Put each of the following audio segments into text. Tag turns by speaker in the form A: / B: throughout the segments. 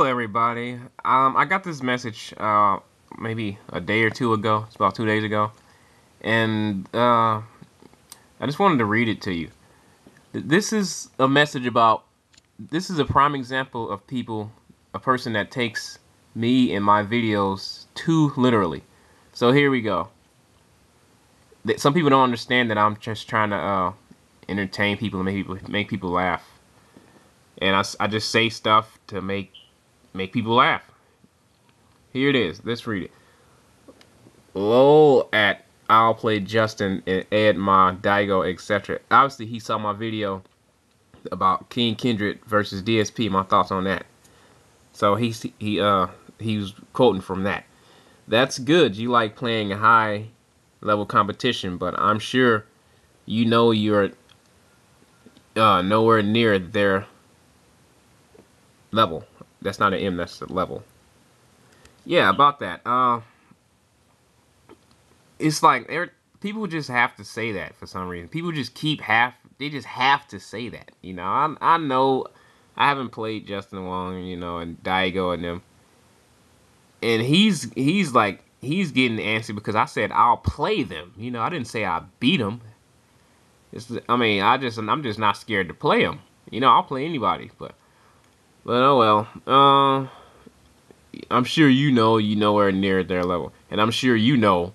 A: Hello, everybody. I got this message maybe a day or two ago. It's about 2 days ago, and I just wanted to read it to you. This is a message about. This is a prime example of a person that takes me and my videos too literally. So here we go. Some people don't understand that I'm just trying to entertain people and make people laugh, and I just say stuff to make people laugh. Here it is. Let's read it. Lol at I'll play Justin and Ed Ma Daigo etc. Obviously he saw my video about King Kindred versus DSP. My thoughts on that. So he was quoting from that. That's good. You like playing high level competition, but I'm sure you know you're nowhere near their level. That's not an M. That's the level. Yeah, about that. It's like people just have to say that for some reason. People just they just have to say that. You know, I know I haven't played Justin Wong, and Daigo and them, and he's getting antsy because I said I'll play them. I didn't say I beat them. I'm just not scared to play them. I'll play anybody, but oh well. I'm sure you nowhere near their level, and I'm sure you know.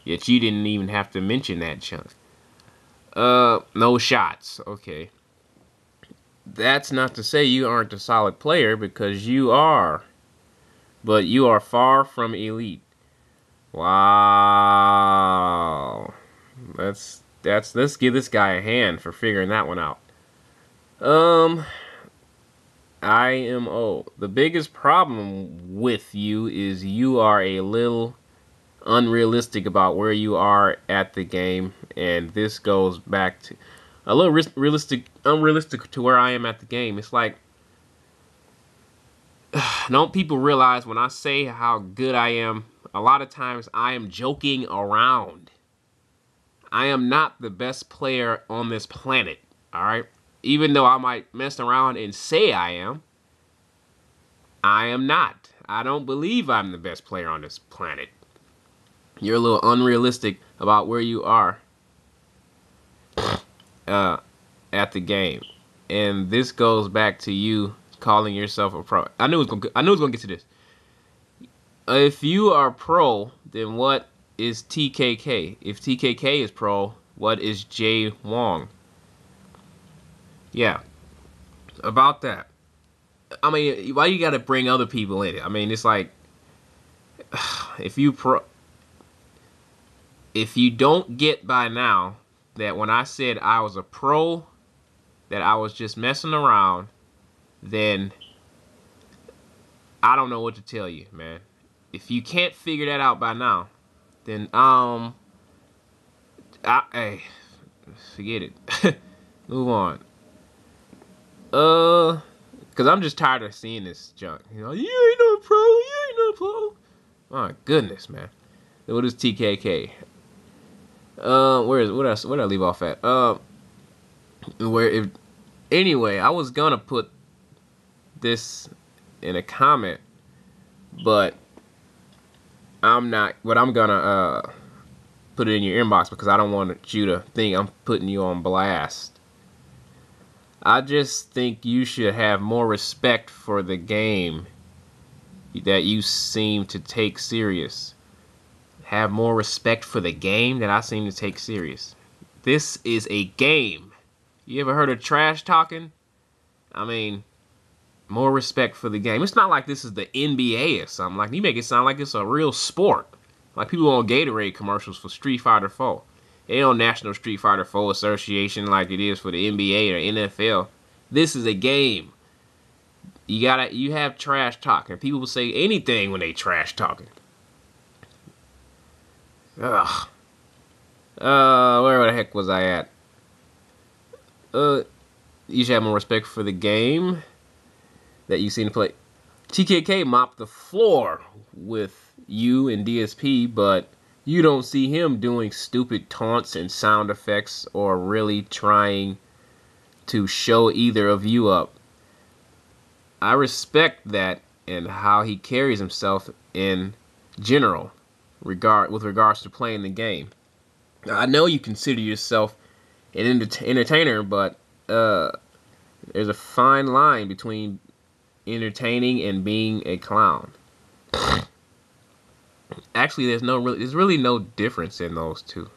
A: Yet you didn't even have to mention that chunk. No shots. Okay. That's not to say you aren't a solid player, because you are. But you are far from elite. Wow. Let's give this guy a hand for figuring that one out. IMO. The biggest problem with you is you are a little unrealistic about where you are at the game, and this goes back to a little unrealistic to where I am at the game. It's like, don't people realize when I say how good I am, a lot of times I am joking around. I am not the best player on this planet, alright? Even though I might mess around and say I am not. I don't believe I'm the best player on this planet. You're a little unrealistic about where you are at the game, and this goes back to you calling yourself a pro. I knew it was gonna get to this. If you are pro, then what is TKK? If TKK is pro, what is J Wong? Yeah, about that. I mean, why you gotta bring other people in it? I mean, it's like if you don't get by now that when I said I was a pro, that I was just messing around, then I don't know what to tell you, man. If you can't figure that out by now, then hey, forget it. Move on. Cause I'm just tired of seeing this junk. You ain't no pro. You ain't no pro. My goodness, man. What is TKK? Where did I leave off at? Anyway, I was gonna put this in a comment, but I'm not. But I'm gonna put it in your inbox because I don't want you to think I'm putting you on blast. I just think you should have more respect for the game that you seem to take serious. Have more respect for the game that I seem to take serious. This is a game. You ever heard of trash talking? I mean, more respect for the game. It's not like this is the NBA or something. Like, you make it sound like it's a real sport. Like people on Gatorade commercials for Street Fighter 4. They on National Street Fighter 4 Association like it is for the NBA or NFL. This is a game. You have trash talk, and people will say anything when they trash talking. Ugh. Where the heck was I at? You should have more respect for the game that you seen to play. TKK mopped the floor with you and DSP, but you don't see him doing stupid taunts and sound effects or really trying to show either of you up. I respect that and how he carries himself in general, with regards to playing the game. I know you consider yourself an entertainer, but there's a fine line between entertaining and being a clown. Actually, there's really no difference in those two.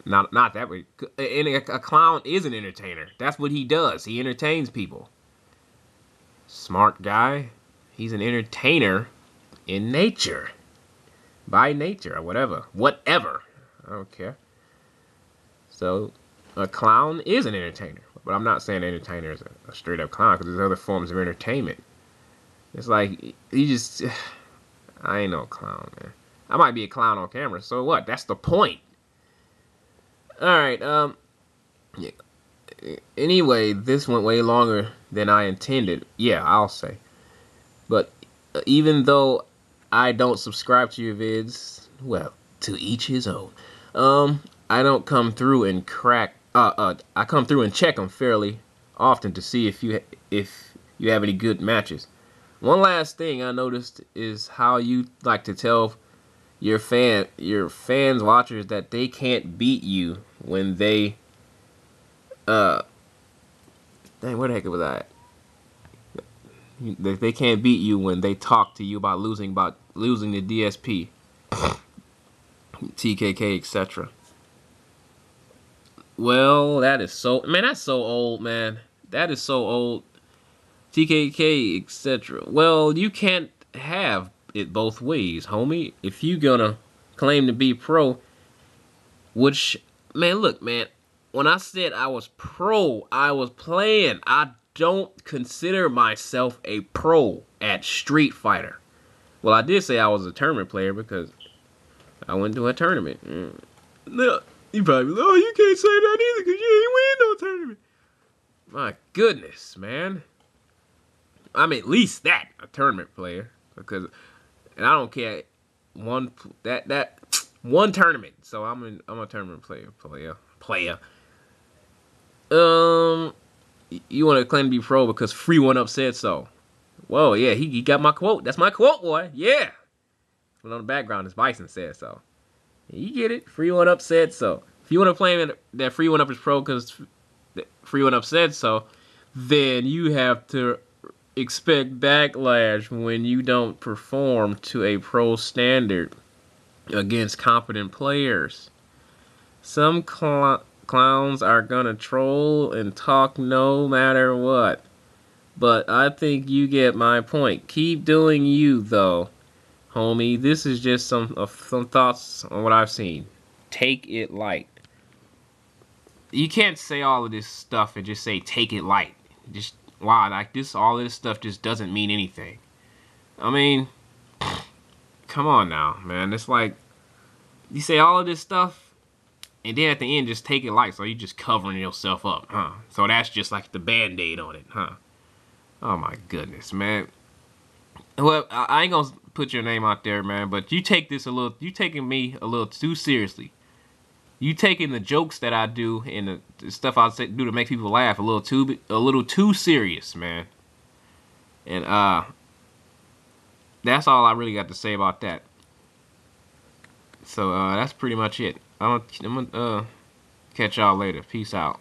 A: Not that way. And a clown is an entertainer. That's what he does. He entertains people. Smart guy. He's an entertainer in nature, by nature, or whatever. I don't care. So a clown is an entertainer, but I'm not saying an entertainer is a straight up clown, because there's other forms of entertainment. It's like I ain't no clown, man. I might be a clown on camera, so what? That's the point. All right. Yeah. Anyway, this went way longer than I intended. Yeah, I'll say. But even though I don't subscribe to your vids, well, to each his own. I don't come through and I come through and check them fairly often to see if you have any good matches. One last thing I noticed is how you like to tell your fans, watchers, that they can't beat you when they dang, where the heck was I at? They can't beat you when they talk to you about losing the DSP, TKK, etc. Well, that's so old, man. That is so old. TKK, etc. Well, you can't have it both ways, homie. If you gonna claim to be pro, which, man, look, man, when I said I was pro, I was playing. I don't consider myself a pro at Street Fighter. Well, I did say I was a tournament player because I went to a tournament. No, you probably be like, oh, you can't say that either because you ain't win no tournament. My goodness, man. I'm at least that, a tournament player, and I don't care one tournament. So I'm a tournament player. You want to claim to be pro because Free One Up said so. Whoa, yeah, he got my quote. That's my quote, boy. Yeah. But on the background is Bison said so. You get it. Free One Up said so. If you want to claim that Free One Up is pro because Free One Up said so, then you have to expect backlash when you don't perform to a pro standard against competent players. Some clowns are gonna troll and talk no matter what. But I think you get my point. Keep doing you, though, homie. This is just some thoughts on what I've seen. Take it light. You can't say all of this stuff and just say take it light. Just wow, like this, all of this stuff just doesn't mean anything. I mean, come on now, man. It's like you say all of this stuff, and then at the end, just take it light. So you just covering yourself up, huh? So that's just like the Band-Aid on it, huh? Oh my goodness, man. Well, I ain't gonna put your name out there, man. But you taking me a little too seriously. You taking the jokes that I do and the stuff I do to make people laugh a little too serious, man. And that's all I really got to say about that. So that's pretty much it. I'm gonna catch y'all later. Peace out.